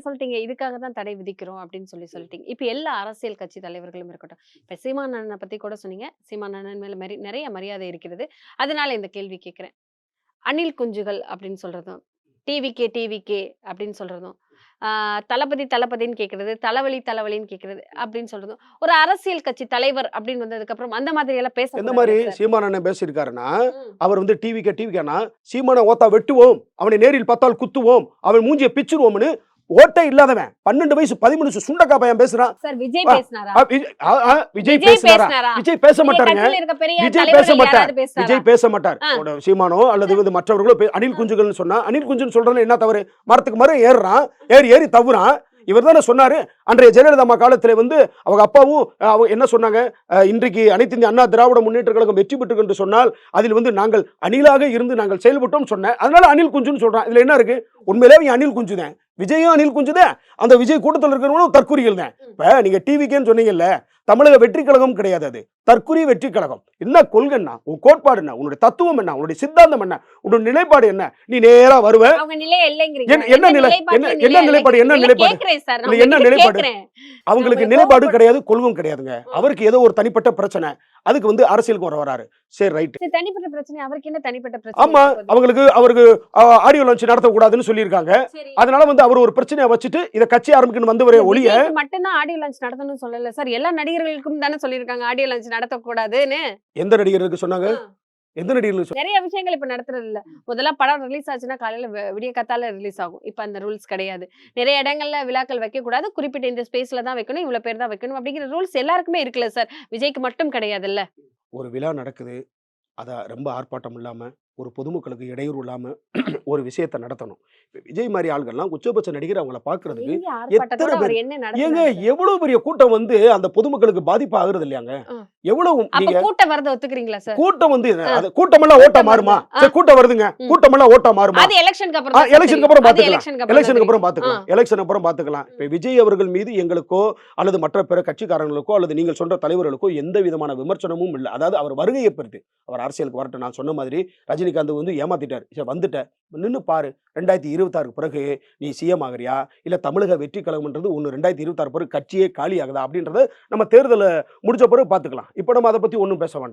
சொல்லிட்டீங்க. இதுக்காக தான் தடை விதிக்கிறோம் அப்படின்னு சொல்லிட்டீங்க. இப்ப எல்லா அரசியல் கட்சி தலைவர்களும் இருக்கட்டும். இப்ப சீமான் அண்ணன பத்தி கூட சொன்னீங்க. சீமான் அண்ணன் மேல நெறைய மரியாதை இருக்கிறது. அதனால இந்த கேள்வி கேட்கிறேன். அணில் குஞ்சுகள் அப்படின்னு சொல்றதும், டிவிகே டிவிகே அப்படின்னு சொல்றதும், தளபதி தளபதின்னு கேட்கிறது, தலைவலி தலைவலின்னு கேட்கிறது அப்படின்னு சொல்றதும், ஒரு அரசியல் கட்சி தலைவர் அப்படின்னு வந்ததுக்கு அப்புறம் அந்த மாதிரி எல்லாம் எந்த மாதிரி பேசக்கூடாதுல்ல சார்? சீமான் அண்ணன் பேசியிருக்காருன்னா, ம். அவர் வந்து டிவிக்கேனா சீமான ஓத்தா வெட்டுவோம், அவனை நேரில் பார்த்தால் குத்துவோம், அவன் மூஞ்சிய பிச்சிருவோம்னு ஓட்டே இல்லாதவன் 12 வயசு 13 வயசு சுண்டக்கா பையன் பேசுறான். சார் விஜய் ஆ, பேசினாரா? விஜய் பேசினாரா? பேசினாரா? விஜய் பேச இல்ல மாட்டாருங்க. கட்சியில இருக்க பெரிய விஜய் பேச தலைவர்கள் மாட்டார். யாராவது பேசினாரா? விஜய் பேச மாட்டார். ஆ. சீமானோ அல்லது வந்து மற்றவர்களோ அணில் குஞ்சுகள்னு சொன்னா, அணில் குஞ்சுன்னு சொல்றதுல என்ன தவறு? மரத்துக்கு மரம் ஏறுறான், ஏறி தவுறான். இவர் தானே சொன்னாரு, அன்றைய ஜெயலலிதா அம்மா காலத்துல வந்து அவங்க அப்பாவும் அவங்க என்ன சொன்னாங்க, இன்றைக்கு அனைத்து இந்திய அண்ணா திராவிட முன்னேற்ற கழகம் வெற்றி பெற்று என்று சொன்னால் அதில் வந்து நாங்கள் அணிலாக இருந்து நாங்கள் செயல்பட்டோம் சொன்னேன். அதனால அணில் குஞ்சுன்னு சொல்றான். இதுல என்ன இருக்கு? உண்மையிலே இவன் அணில் குஞ்சு தான். விஜயும் அணில் குஞ்சு தான். அந்த விஜய் கூட்டத்தில் இருக்கிறவங்களும் தற்குறிகள் தான். இப்ப நீங்க டிவிக்கேன்னு சொன்னீங்கல்ல, தமிழக வெற்றி கழகம் கிடையாது, அது தற்குறி வெற்றி கழகம். என்ன கொள்கை என்ன, உன் கோட்பாடு என்ன, உன்னுடைய தத்துவம் என்ன, உன்னுடைய சித்தாந்தம் என்ன, உன்னுடைய நிலைப்பாடு என்ன? நீ நேரா வருவ. அவங்க நிலையே இல்லைங்கிறீங்க. என்ன நிலைப்பாடு? என்ன நிலைப்பாடு? கேக்குறேன் சார். இல்ல, என்ன நிலைப்பாடு? அவங்களுக்கு நிலைப்பாடு கிடையாது, கொள்கையும் கிடையாதுங்க. அவருக்கு ஏதோ ஒரு தனிப்பட்ட பிரச்சனை, அதுக்கு வந்து அரசியலுக்கு வராரு. சரி, ரைட். தனிப்பட்ட பிரச்சனை, அவருக்கு என்ன தனிப்பட்ட பிரச்சனை? ஆமா, அவருக்கு ஆடியோ லான்ச் நடத்த கூடாதுன்னு சொல்லியிருக்காங்க. அதனால வந்து அவர் ஒரு பிரச்சனையை வச்சுட்டு இத கட்சி ஆரம்பிக்கணும் வந்தவரே ஒளிய மட்டும்தான் ஆடியோ லான்ச் நடத்தணும்னு சொல்லல சார். எல்லா நடிகர்களுக்கும் தானே சொல்லியிருக்காங்க ஆடியோ லான்ச் நடத்த கூடாதுன்னு. எந்த நடிகருக்கு சொன்னாங்க? எந்த நடிகர்களுக்கு? நிறைய விஷயங்கள் இப்ப நடத்துறது இல்ல. முதல்ல படம் ரிலீஸ் ஆச்சுன்னா காலையில விடிய காத்தால ரிலீஸ் ஆகும். இப்ப அந்த ரூல்ஸ் கிடையாது. நிறைய இடங்கள்ல விழாக்கள் வைக்க கூடாது, குறிப்பிட்ட இந்த ஸ்பேஸ்ல தான் வைக்கணும், இவ்வளவு பேர் தான் வைக்கணும் அப்படிங்கிற ரூல்ஸ் எல்லாருக்குமே இருக்குல்ல சார். விஜய்க்கு மட்டும் கிடையாதுல்ல. ஒரு விழா நடக்குது, அத ரொம்ப ஆர்ப்பாட்டம் இல்லாம, ஒரு பொதுமக்களுக்கு இடையூறு இல்லாம ஒரு விஷயத்தை நடத்தணும். விஜய் மாதிரி ஆள்கள்லாம் உச்சபட்ச நடிகர் அவங்கள பாக்குறதுக்கு எத்தனை பேர் ஏங்க, எவ்வளவு பெரிய கூட்டம் வந்து அந்த பொதுமக்களுக்கு பாதிப்பு ஆகுறது இல்லையாங்க? எவ்வளவு நீங்க கூட்டம் வரத ஒத்துக்கிறீங்களா சார்? கூட்டம் வந்து கூட்டம் எல்லாம் ஓட்டா மாறுமா? சரி, கூட்டம் வருதுங்க, கூட்டம் எல்லாம் ஓட்டா மாறுமா? அது எலெக்ஷனுக்கு அப்புறம், எலெக்ஷனுக்கு அப்புறம் பாத்துக்கலாம். எலெக்ஷனுக்கு அப்புறம் பாத்துக்கலாம். இப்ப விஜய் அவர்கள் மீது எங்களுக்கோ அல்லது மற்ற பிற கட்சிக்காரங்களுக்கோ அல்லது நீங்கள் சொல்ற தலைவர்களுக்கோ எந்த விதமான விமர்சனமும் இல்லை. அதாவது அவர் வருகையை பொறுத்து அவர் அரசியலுக்கு வரட்டும். நான் சொன்ன மாதிரி ரஜினிகாந்த் வந்து ஏமாத்திட்டார். வந்துட்ட நின்னு பாரு, 2026 பிறகு நீ சிஎம் ஆகிறியா இல்ல தமிழக வெற்றி கழகம்ன்றது ஒன்னு 2026 பிறகு கட்சியே காலி ஆகுதா அப்படின்றத நம்ம தேர்தலை முடிச்ச பிறகு பாத்துக்கலாம். இப்ப நம்ம அதை பத்தி ஒன்னும் பேச வேண்டாம்.